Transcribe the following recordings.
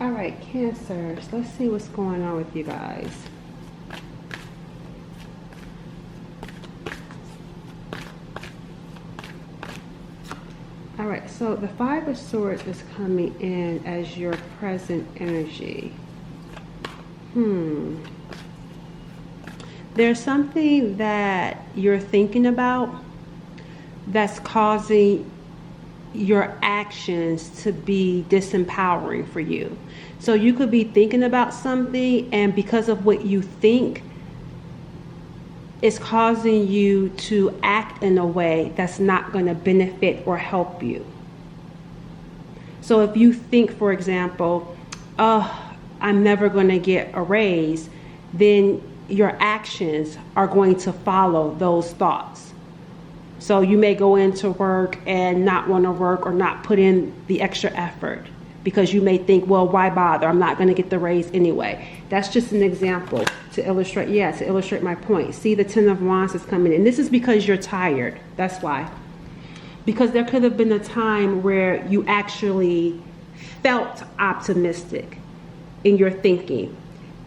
All right, Cancers. Let's see what's going on with you guys. All right, so the Five of Swords is coming in as your present energy. There's something that you're thinking about that's causing your actions to be disempowering for you. So you could be thinking about something, and because of what you think, it's causing you to act in a way that's not going to benefit or help you. So if you think, for example, oh, I'm never going to get a raise, then your actions are going to follow those thoughts. So you may go into work and not want to work or not put in the extra effort because you may think, well, why bother? I'm not going to get the raise anyway. That's just an example to illustrate my point. See, the Ten of Wands is coming in. This is because you're tired. That's why. Because there could have been a time where you actually felt optimistic in your thinking.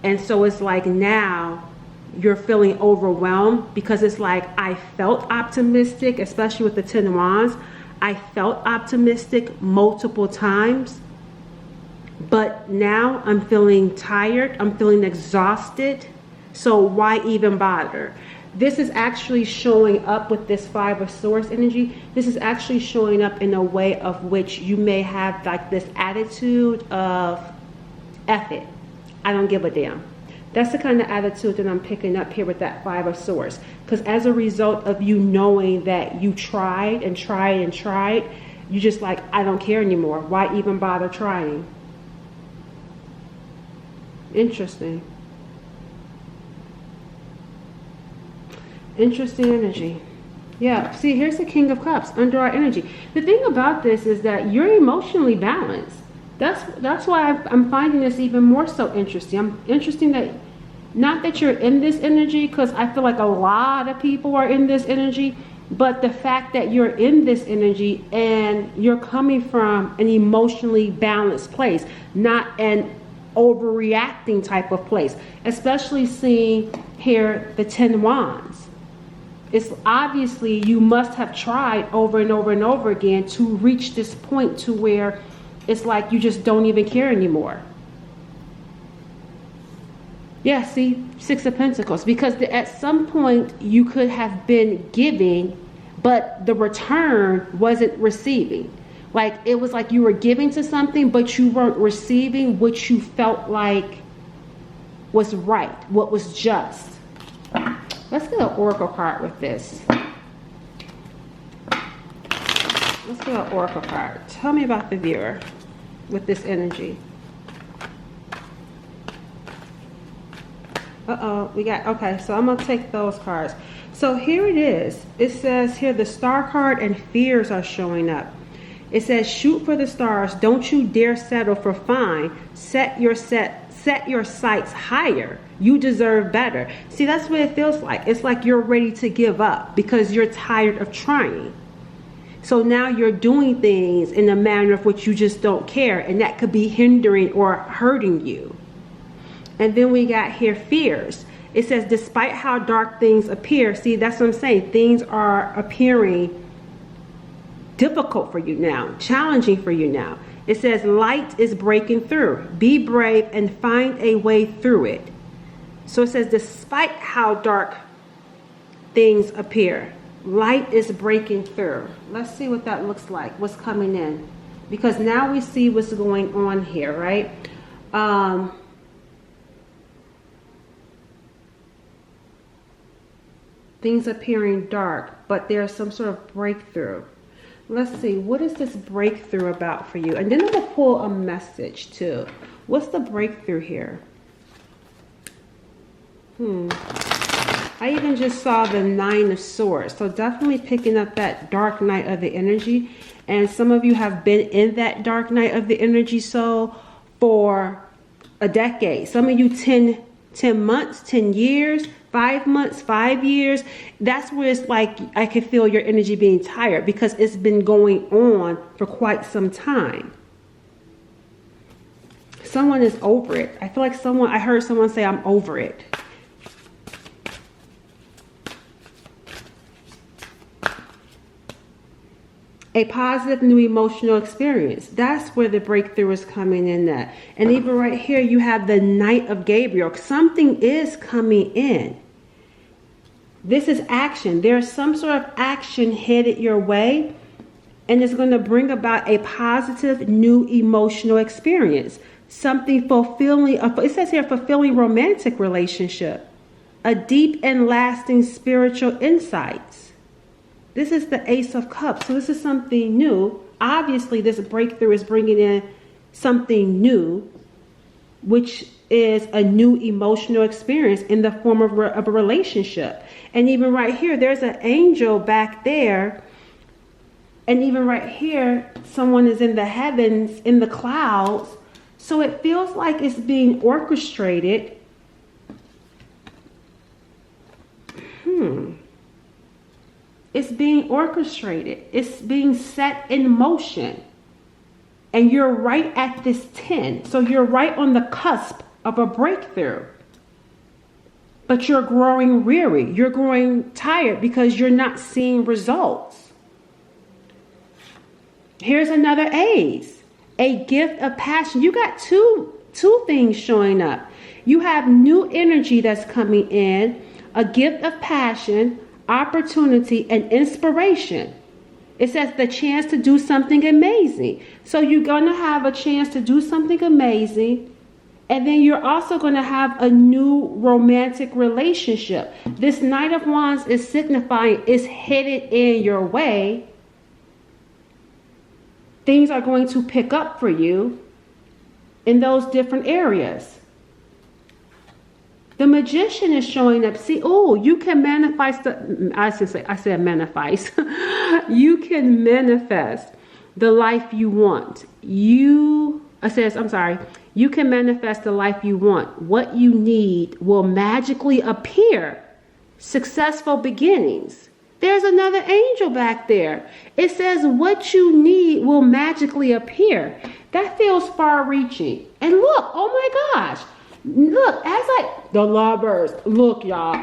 And so it's like now you're feeling overwhelmed because it's like, I felt optimistic, especially with the Ten of Wands. I felt optimistic multiple times, but now I'm feeling tired. I'm feeling exhausted. So why even bother? This is actually showing up with this Five of Swords energy. This is actually showing up in a way of which you may have like this attitude of, F it, I don't give a damn. That's the kind of attitude that I'm picking up here with that Five of Swords. Because as a result of you knowing that you tried and tried and tried, you just like, I don't care anymore. Why even bother trying? Interesting. Interesting energy. Yeah, see, here's the King of Cups under our energy. The thing about this is that you're emotionally balanced. That's why I'm finding this even more so interesting. I'm interesting that, not that you're in this energy, because I feel like a lot of people are in this energy, but the fact that you're in this energy and you're coming from an emotionally balanced place, not an overreacting type of place, especially seeing here the Ten Wands. It's obviously you must have tried over and over and over again to reach this point to where it's like you just don't even care anymore. Yeah, see, Six of Pentacles. Because at some point you could have been giving, but the return wasn't receiving. Like it was like you were giving to something, but you weren't receiving what you felt like was right, what was just. Let's get an oracle card with this. Let's get an oracle card. Tell me about the viewer with this energy. We got, okay, so I'm going to take those cards. So here it is. It says here the Star card and fears are showing up. It says, shoot for the stars. Don't you dare settle for fine. Set your sights higher. You deserve better. See, that's what it feels like. It's like you're ready to give up because you're tired of trying. So now you're doing things in a manner of which you just don't care, and that could be hindering or hurting you. And then we got here fears. It says, despite how dark things appear, see, that's what I'm saying. Things are appearing difficult for you now, challenging for you now. It says, light is breaking through. Be brave and find a way through it. So it says, despite how dark things appear, light is breaking through. Let's see what that looks like, what's coming in. Because now we see what's going on here, right? Things appearing dark, but there's some sort of breakthrough. Let's see, what is this breakthrough about for you? And then I'm going to pull a message too. What's the breakthrough here? I even just saw the Nine of Swords. So definitely picking up that dark night of the energy. And some of you have been in that dark night of the energy so for a decade. Some of you 10 months, 10 years, 5 months, 5 years. That's where it's like I can feel your energy being tired because it's been going on for quite some time. Someone is over it. I feel like I heard someone say, I'm over it. A positive new emotional experience. That's where the breakthrough is coming in at. And even right here, you have the Knight of Gabriel. Something is coming in. This is action. There's some sort of action headed your way, and it's going to bring about a positive new emotional experience. Something fulfilling. It says here, fulfilling romantic relationship. A deep and lasting spiritual insights. This is the Ace of Cups. So this is something new. Obviously, this breakthrough is bringing in something new, which is a new emotional experience in the form of a relationship. And even right here, there's an angel back there. And even right here, someone is in the heavens, in the clouds. So it feels like it's being orchestrated. It's being orchestrated. It's being set in motion. And you're right at this 10. So you're right on the cusp of a breakthrough. But you're growing weary. You're growing tired because you're not seeing results. Here's another Ace. A gift of passion. You got two things showing up. You have new energy that's coming in. A gift of passion, opportunity, and inspiration. It says the chance to do something amazing. So you're going to have a chance to do something amazing. And then you're also going to have a new romantic relationship. This Knight of Wands is signifying it's headed in your way. Things are going to pick up for you in those different areas. The Magician is showing up. See, oh, you can manifest. I said manifest. You can manifest the life you want. You can manifest the life you want. What you need will magically appear. Successful beginnings. There's another angel back there. It says what you need will magically appear. That feels far-reaching. And look, oh my gosh. Look, the lovers. Look, y'all,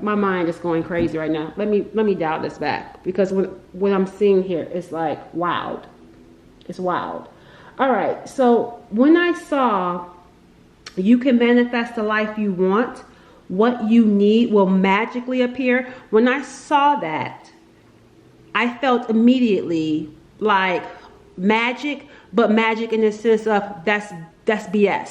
my mind is going crazy right now. Let me dial this back, because what I'm seeing here is like wild. It's wild. All right, so when I saw you can manifest the life you want, what you need will magically appear. When I saw that, I felt immediately like magic, but magic in the sense of that's BS.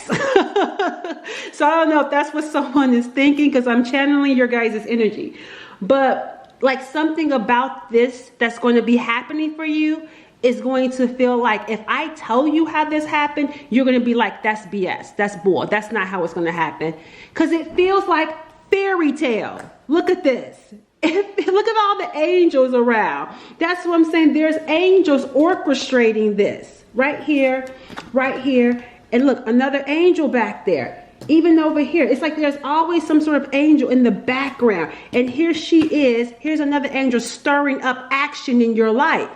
So I don't know if that's what someone is thinking, because I'm channeling your guys' energy. But like something about this that's going to be happening for you is going to feel like, if I tell you how this happened, you're going to be like, that's BS. That's bull. That's not how it's going to happen. Because it feels like fairy tale. Look at this. Look at all the angels around. That's what I'm saying. There's angels orchestrating this right here, right here. And look, another angel back there. Even over here, it's like there's always some sort of angel in the background. And here she is. Here's another angel stirring up action in your life,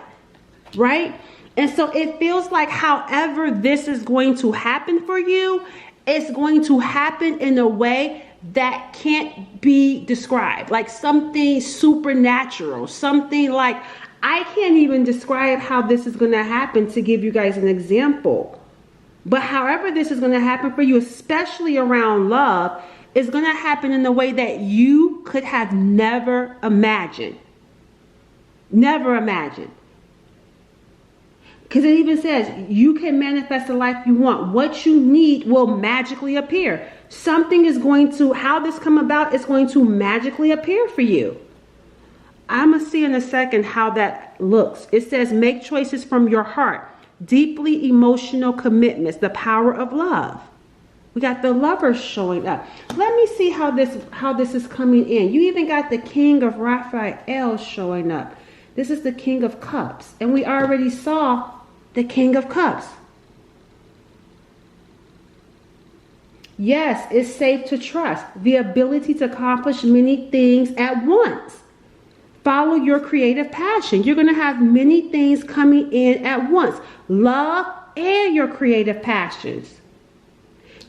right? And so it feels like however this is going to happen for you, it's going to happen in a way that can't be described. Like something supernatural, something like, I can't even describe how this is going to happen to give you guys an example. But however this is going to happen for you, especially around love, is going to happen in a way that you could have never imagined. Never imagined. Because it even says, you can manifest the life you want. What you need will magically appear. Something is going to, how this come about, is going to magically appear for you. I'm going to see in a second how that looks. It says, make choices from your heart. Deeply emotional commitments, the power of love. We got the Lovers showing up. Let me see how this is coming in. You even got the King of Raphael showing up. This is the King of Cups. And we already saw the King of Cups. Yes, it's safe to trust. The ability to accomplish many things at once. Follow your creative passion. You're going to have many things coming in at once. Love and your creative passions.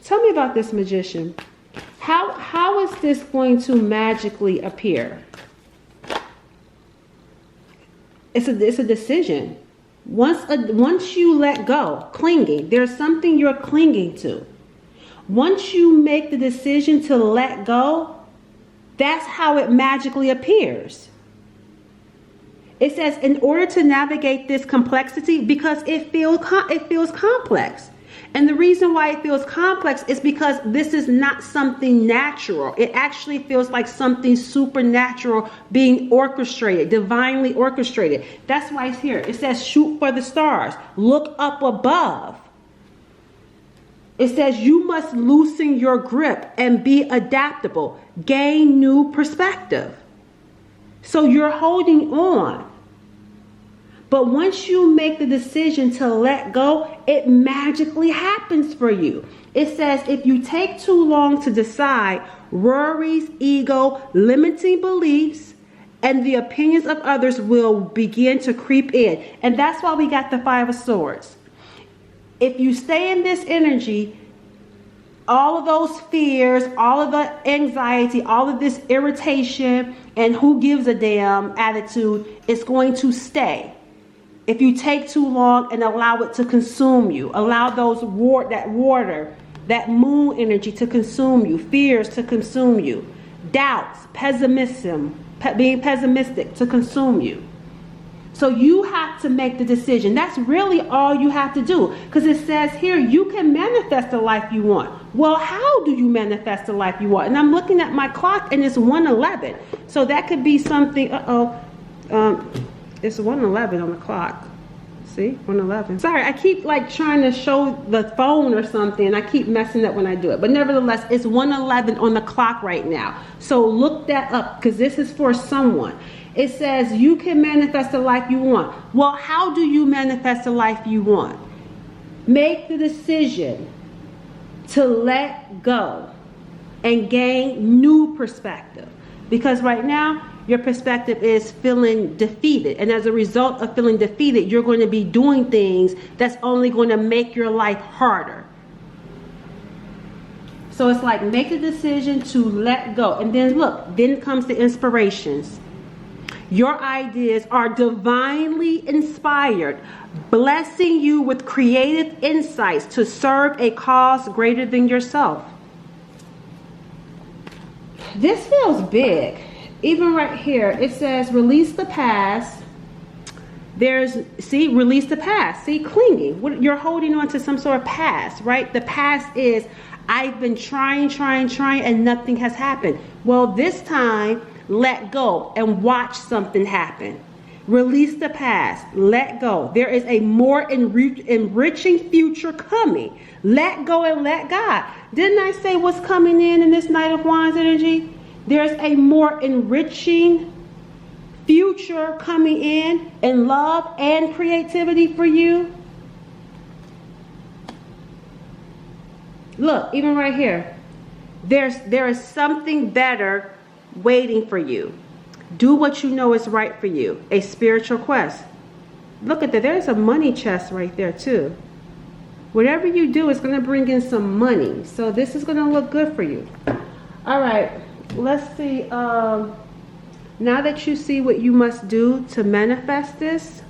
Tell me about this Magician. How is this going to magically appear? It's a decision. Once you let go, clinging, there's something you're clinging to. Once you make the decision to let go, that's how it magically appears. It says, in order to navigate this complexity, because it feels complex. And the reason why it feels complex is because this is not something natural. It actually feels like something supernatural being orchestrated, divinely orchestrated. That's why it's here. It says, shoot for the stars. Look up above. It says you must loosen your grip and be adaptable. Gain new perspective. So you're holding on. But once you make the decision to let go, it magically happens for you. It says if you take too long to decide, worries, ego, limiting beliefs, and the opinions of others will begin to creep in. And that's why we got the Five of Swords. If you stay in this energy, all of those fears, all of the anxiety, all of this irritation, and who gives a damn attitude is going to stay. If you take too long and allow it to consume you, allow that water, that moon energy to consume you, fears to consume you, doubts, pessimism, being pessimistic to consume you. So you have to make the decision. That's really all you have to do. Because it says here, you can manifest the life you want. Well, how do you manifest the life you want? And I'm looking at my clock and it's 1:11. So that could be something, it's 1:11 on the clock. See, 1:11. Sorry, I keep like trying to show the phone or something, and I keep messing up when I do it. But nevertheless, it's 1:11 on the clock right now. So look that up, because this is for someone. It says you can manifest the life you want. Well, how do you manifest the life you want? Make the decision to let go and gain new perspective. Because right now, your perspective is feeling defeated. And as a result of feeling defeated, you're going to be doing things that's only going to make your life harder. So it's like, make the decision to let go. And then look, then comes the inspirations. Your ideas are divinely inspired, blessing you with creative insights to serve a cause greater than yourself. This feels big. Even right here, it says release the past. Release the past. See, clinging. You're holding on to some sort of past, right? The past is, I've been trying, and nothing has happened. Well, this time, let go and watch something happen. Release the past. Let go. There is a more enriching future coming. Let go and let God. Didn't I say what's coming in this Knight of Wands energy? There's a more enriching future coming in love and creativity for you. Look, even right here, there is something better waiting for you. Do what you know is right for you. A spiritual quest. Look at that. There's a money chest right there too. Whatever you do is going to bring in some money. So this is going to look good for you. All right. Let's see. Now that you see what you must do to manifest this.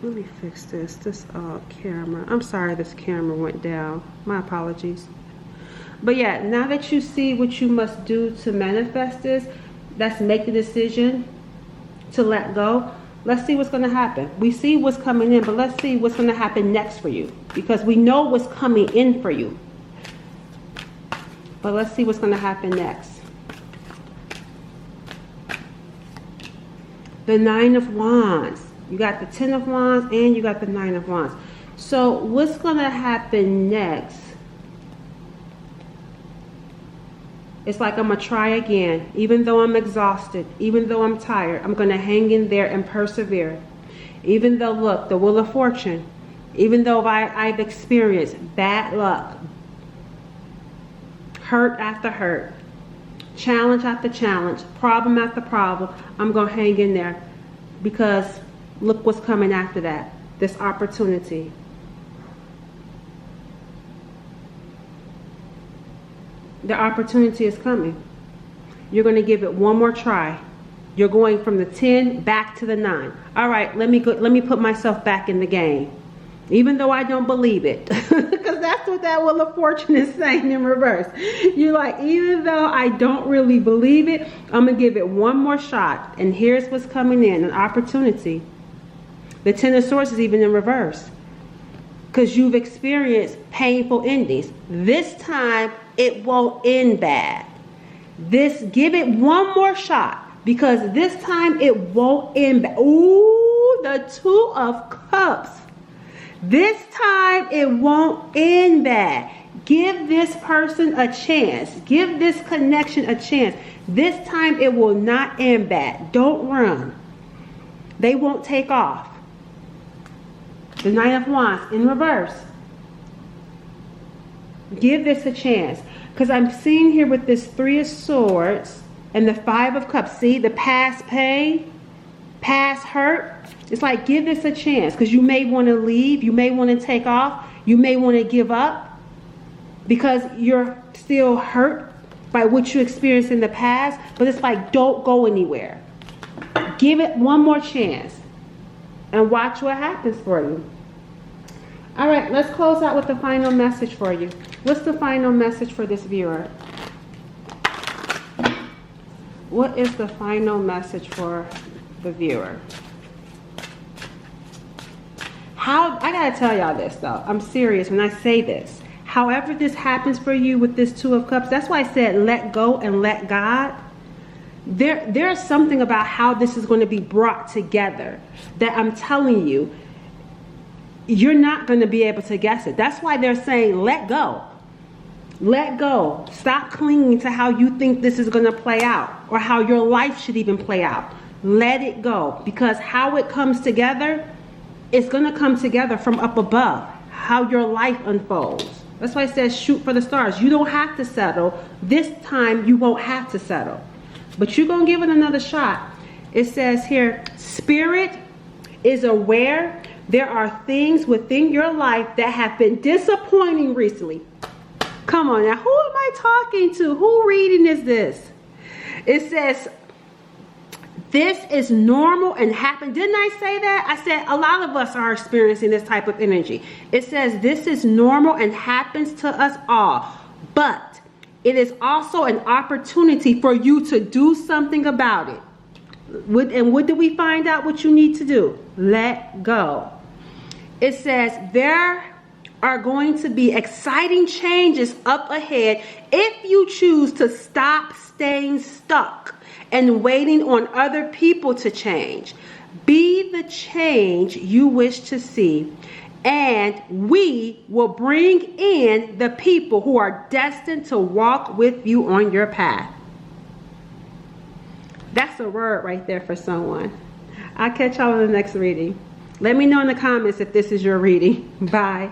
Let me fix this camera. I'm sorry this camera went down. My apologies. But yeah, now that you see what you must do to manifest this, let's make the decision to let go. Let's see what's going to happen. We see what's coming in, but let's see what's going to happen next for you. Because we know what's coming in for you. But let's see what's going to happen next. The Nine of Wands. You got the Ten of Wands and you got the Nine of Wands. So what's going to happen next? It's like I'm going to try again. Even though I'm exhausted, even though I'm tired, I'm going to hang in there and persevere. Even though, look, the Wheel of Fortune, even though I've experienced bad luck, hurt after hurt, challenge after challenge, problem after problem, I'm going to hang in there because look what's coming after that, this opportunity. The opportunity is coming. You're going to give it one more try. You're going from the 10 back to the 9. All right, let me put myself back in the game. Even though I don't believe it. Because that's what that Wheel of Fortune is saying in reverse. You're like, even though I don't really believe it, I'm going to give it one more shot. And here's what's coming in, an opportunity. The 10 of Swords is even in reverse. Because you've experienced painful endings. This time, it won't end bad. Give it one more shot. Because this time, it won't end bad. Ooh, the 2 of Cups. This time it won't end bad. Give this person a chance. Give this connection a chance. This time it will not end bad. Don't run. They won't take off. The Knight of Wands in reverse. Give this a chance. Because I'm seeing here with this 3 of Swords and the 5 of Cups. See the past pain, past hurt. It's like, give this a chance, because you may want to leave. You may want to take off. You may want to give up because you're still hurt by what you experienced in the past. But it's like, don't go anywhere. Give it one more chance and watch what happens for you. All right, let's close out with the final message for you. What's the final message for this viewer? What is the final message for the viewer? I gotta tell y'all this though. I'm serious when I say this. However this happens for you with this 2 of Cups, that's why I said let go and let God. There's something about how this is going to be brought together that I'm telling you, you're not going to be able to guess it. That's why they're saying let go. Let go. Stop clinging to how you think this is going to play out or how your life should even play out. Let it go, because how it comes together, it's going to come together from up above, how your life unfolds. That's why it says shoot for the stars. You don't have to settle. This time you won't have to settle. But you're going to give it another shot. It says here, Spirit is aware there are things within your life that have been disappointing recently. Come on now, who am I talking to? Who reading is this? It says, this is normal and happen. Didn't I say that? I said a lot of us are experiencing this type of energy. It says this is normal and happens to us all. But it is also an opportunity for you to do something about it. And what do we find out what you need to do? Let go. It says there are going to be exciting changes up ahead if you choose to stop staying stuck and waiting on other people to change. Be the change you wish to see, and we will bring in the people who are destined to walk with you on your path. That's a word right there for someone. I'll catch y'all in the next reading. Let me know in the comments if this is your reading. Bye.